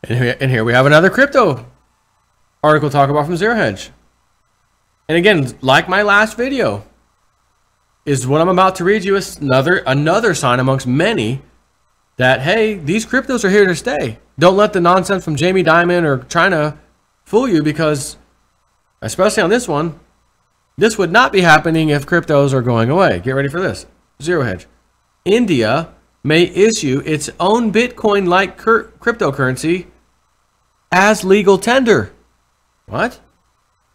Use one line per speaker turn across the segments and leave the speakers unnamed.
And here we have another crypto article talk about from Zero Hedge. And again, like my last video, is what I'm about to read you is another sign amongst many that, hey, these cryptos are here to stay. Don't let the nonsense from Jamie Dimon or China fool you, because, especially on this one, this would not be happening if cryptos are going away. Get ready for this. Zero Hedge. India may issue its own Bitcoin-like cryptocurrency as legal tender. What?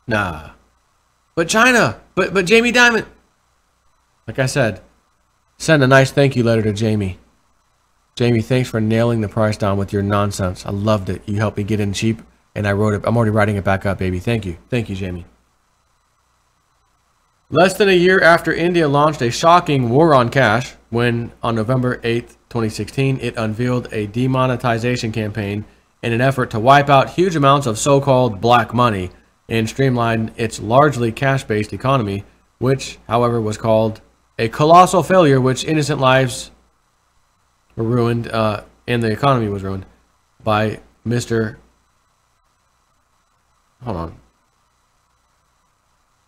Nah. But China. But Jamie Dimon. Like I said, send a nice thank you letter to Jamie. Jamie, thanks for nailing the price down with your nonsense. I loved it. You helped me get in cheap, and I wrote it. I'm already writing it back up, baby. Thank you. Thank you, Jamie. Less than a year after India launched a shocking war on cash, when on November 8th, 2016, it unveiled a demonetization campaign in an effort to wipe out huge amounts of so-called black money and streamline its largely cash-based economy, which, however, was called a colossal failure, which innocent lives were ruined, and the economy was ruined by Mr. Hold on.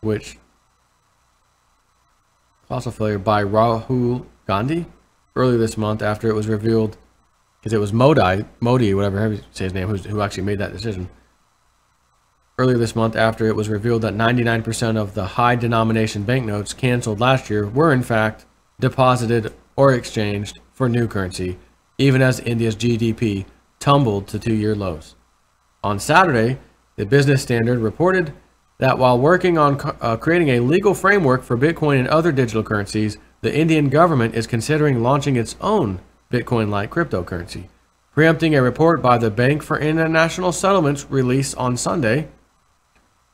Which colossal failure by Rahul Gandhi earlier this month after it was revealed, because it was Modi, whatever you say his name, who actually made that decision. Earlier this month after it was revealed that 99% of the high denomination banknotes canceled last year were in fact deposited or exchanged for new currency, even as India's GDP tumbled to two-year lows. On Saturday, the Business Standard reported that while working on creating a legal framework for Bitcoin and other digital currencies, the Indian government is considering launching its own Bitcoin-like cryptocurrency, preempting a report by the Bank for International Settlements released on Sunday,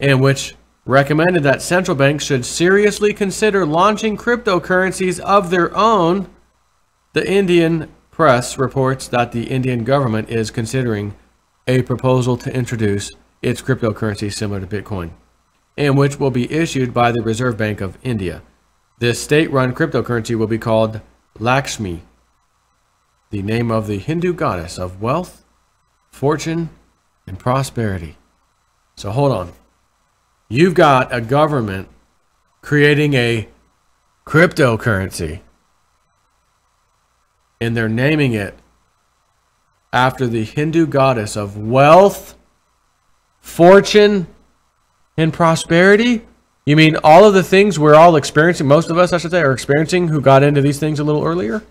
in which recommended that central banks should seriously consider launching cryptocurrencies of their own. The Indian press reports that the Indian government is considering a proposal to introduce its cryptocurrency similar to Bitcoin, and which will be issued by the Reserve Bank of India. This state-run cryptocurrency will be called Lakshmi, the name of the Hindu goddess of wealth, fortune, and prosperity. So hold on. You've got a government creating a cryptocurrency, and they're naming it after the Hindu goddess of wealth, fortune, and prosperity? You mean all of the things we're all experiencing, most of us, I should say, are experiencing, who got into these things a little earlier?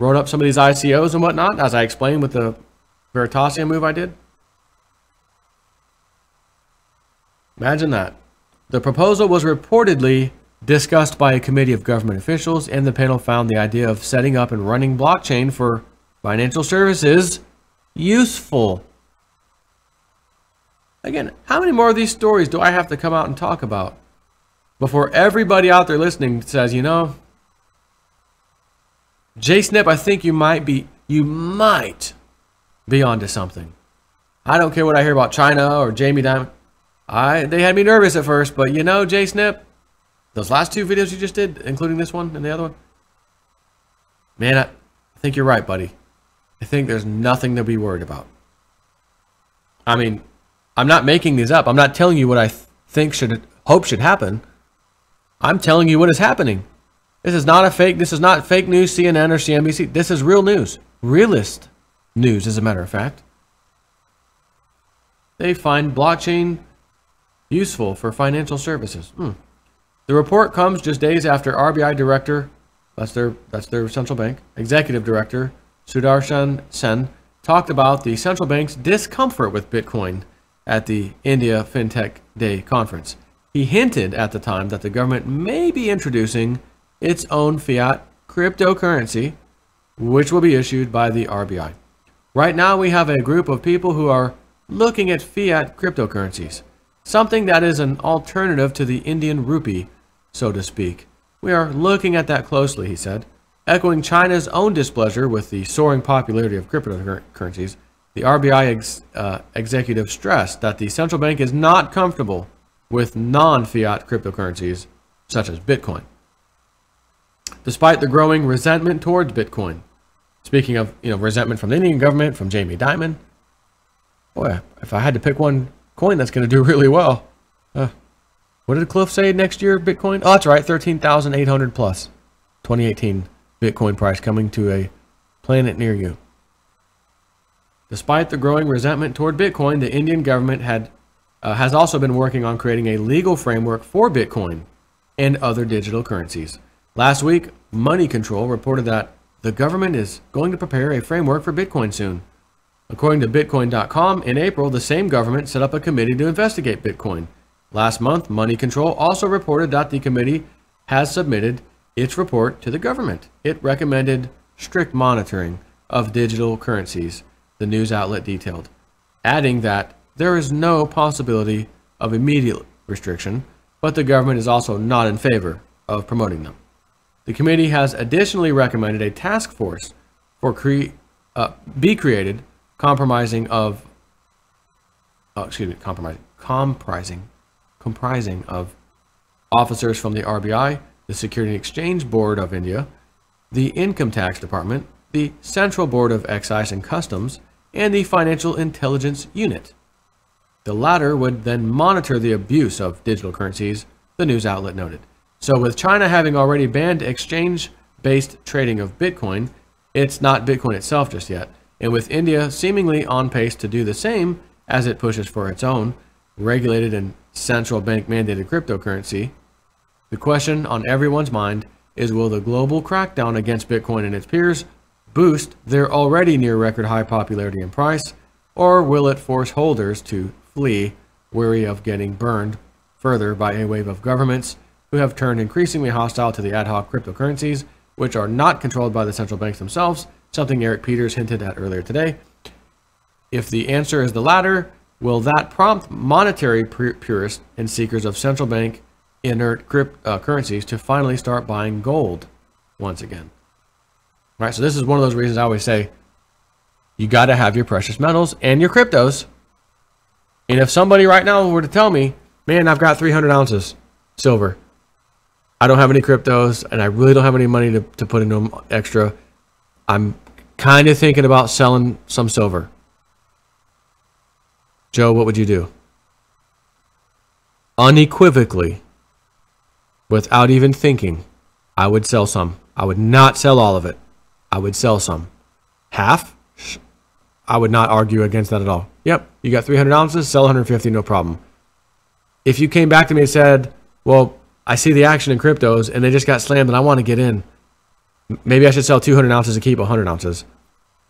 Wrote up some of these ICOs and whatnot, as I explained with the Veritasium move I did? Imagine that. The proposal was reportedly discussed by a committee of government officials, and the panel found the idea of setting up and running blockchain for financial services useful. Again, how many more of these stories do I have to come out and talk about before everybody out there listening says, you know, J-Snip, I think you might be onto something. I don't care what I hear about China or Jamie Dimon. They had me nervous at first, but you know, J-Snip, those last two videos you just did, including this one and the other one, man, I think you're right, buddy. I think there's nothing to be worried about. I mean, I'm not making these up. I'm not telling you what I hope should happen. I'm telling you what is happening. This is not fake news, CNN or CNBC. This is real news. Realist news, as a matter of fact. They find blockchain useful for financial services. The report comes just days after RBI director, that's their central bank, executive director, Sudarshan Sen, talked about the central bank's discomfort with Bitcoin at the India FinTech Day conference. He hinted at the time that the government may be introducing its own fiat cryptocurrency, which will be issued by the RBI. Right now, we have a group of people who are looking at fiat cryptocurrencies, something that is an alternative to the Indian rupee, so to speak. We are looking at that closely, he said. Echoing China's own displeasure with the soaring popularity of cryptocurrencies, the RBI executive stressed that the central bank is not comfortable with non-fiat cryptocurrencies, such as Bitcoin. Despite the growing resentment towards Bitcoin, Speaking of, resentment from the Indian government, from Jamie Dimon. Boy, if I had to pick one coin that's going to do really well. What did Cliff say next year, Bitcoin? Oh, that's right, 13,800 plus. 2018 Bitcoin price coming to a planet near you. Despite the growing resentment toward Bitcoin, the Indian government has also been working on creating a legal framework for Bitcoin and other digital currencies. Last week, Money Control reported that the government is going to prepare a framework for Bitcoin soon. According to Bitcoin.com, in April, the same government set up a committee to investigate Bitcoin. Last month, Money Control also reported that the committee has submitted its report to the government. It recommended strict monitoring of digital currencies, the news outlet detailed, adding that there is no possibility of immediate restriction, but the government is also not in favor of promoting them. The committee has additionally recommended a task force for be created comprising of officers from the RBI, the Security and Exchange Board of India, the Income Tax Department, the Central Board of Excise and Customs, and the Financial Intelligence Unit. The latter would then monitor the abuse of digital currencies, the news outlet noted. So with China having already banned exchange-based trading of Bitcoin, it's not Bitcoin itself just yet. And with India seemingly on pace to do the same as it pushes for its own regulated and central bank mandated cryptocurrency, the question on everyone's mind is, will the global crackdown against Bitcoin and its peers boost their already near record high popularity and price, or will it force holders to flee, weary of getting burned further by a wave of governments who have turned increasingly hostile to the ad hoc cryptocurrencies, which are not controlled by the central banks themselves, something Eric Peters hinted at earlier today? If the answer is the latter, will that prompt monetary purists and seekers of central bank inert currencies to finally start buying gold once again? Right, so this is one of those reasons I always say you got to have your precious metals and your cryptos. And if somebody right now were to tell me, man, I've got 300 ounces silver, I don't have any cryptos, and I really don't have any money to put into them extra, I'm kind of thinking about selling some silver. Joe, what would you do? Unequivocally, without even thinking, I would sell some. I would not sell all of it. I would sell some. Half? I would not argue against that at all. Yep, you got 300 ounces, sell 150, no problem. If you came back to me and said, well, I see the action in cryptos and they just got slammed and I want to get in, maybe I should sell 200 ounces and keep 100 ounces.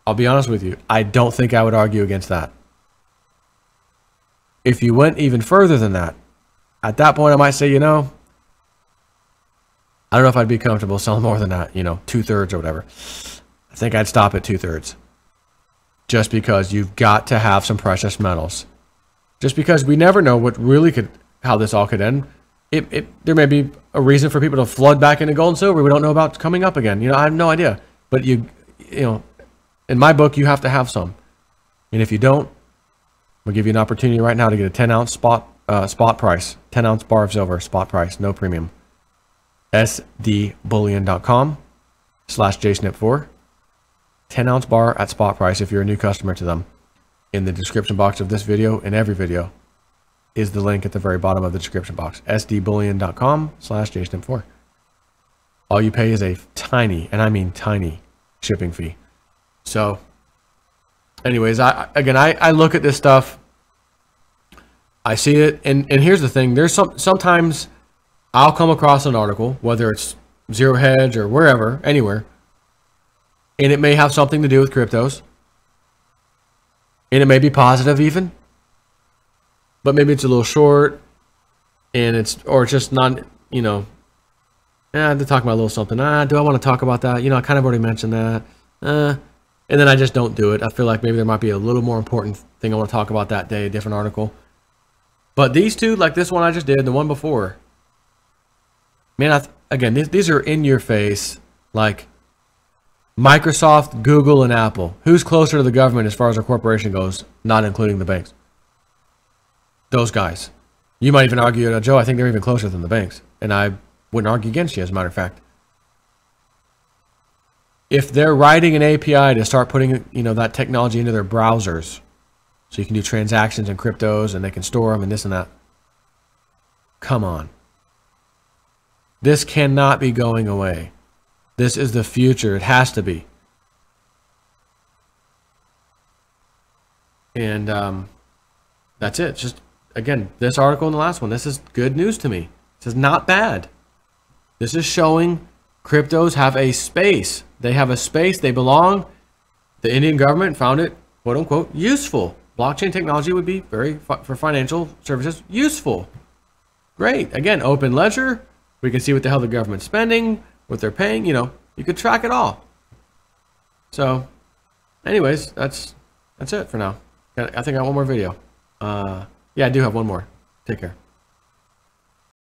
I'll be honest with you, I don't think I would argue against that. If you went even further than that, at that point I might say, I don't know if I'd be comfortable selling more than that, 2/3 or whatever. I think I'd stop at 2/3. Just because you've got to have some precious metals. Just because we never know how this all could end. There may be a reason for people to flood back into gold and silver we don't know about coming up again. I have no idea. But in my book, you have to have some. And if you don't, we'll give you an opportunity right now to get a 10-ounce spot price, 10-ounce bar of silver, spot price, no premium. sdbullion.com/jsnip4. 10-ounce bar at spot price if you're a new customer to them. In the description box of this video and every video is the link at the very bottom of the description box. sdbullion.com/jsnip4. All you pay is a tiny, and I mean tiny, shipping fee. So, anyways, I look at this stuff. I see it, and here's the thing. There's sometimes I'll come across an article, whether it's Zero Hedge or wherever, anywhere, and it may have something to do with cryptos, and it may be positive even, but maybe it's a little short, and it's just not, they're talking about a little something. Do I want to talk about that? I kind of already mentioned that. And then I just don't do it. I feel like maybe there might be a little more important thing I want to talk about that day, a different article. But these two, like this one I just did, the one before, man, again, these are in your face, like Microsoft, Google, and Apple. Who's closer to the government as far as a corporation goes, not including the banks? Those guys. You might even argue, Joe, I think they're even closer than the banks. And I wouldn't argue against you, as a matter of fact. if they're writing an API to start putting, you know, that technology into their browsers, so you can do transactions and cryptos and they can store them and this and that. Come on. This cannot be going away. This is the future. It has to be. And that's it. Just, again, this article and the last one, this is good news to me. This is not bad. This is showing cryptos have a space. They have a space. They belong. The Indian government found it, quote unquote, useful. Blockchain technology would be very, for financial services, useful. Great. Again, open ledger. We can see what the hell the government's spending, what they're paying. You know, you could track it all. So, anyways, that's it for now. I think I got one more video. Yeah, I do have one more. Take care.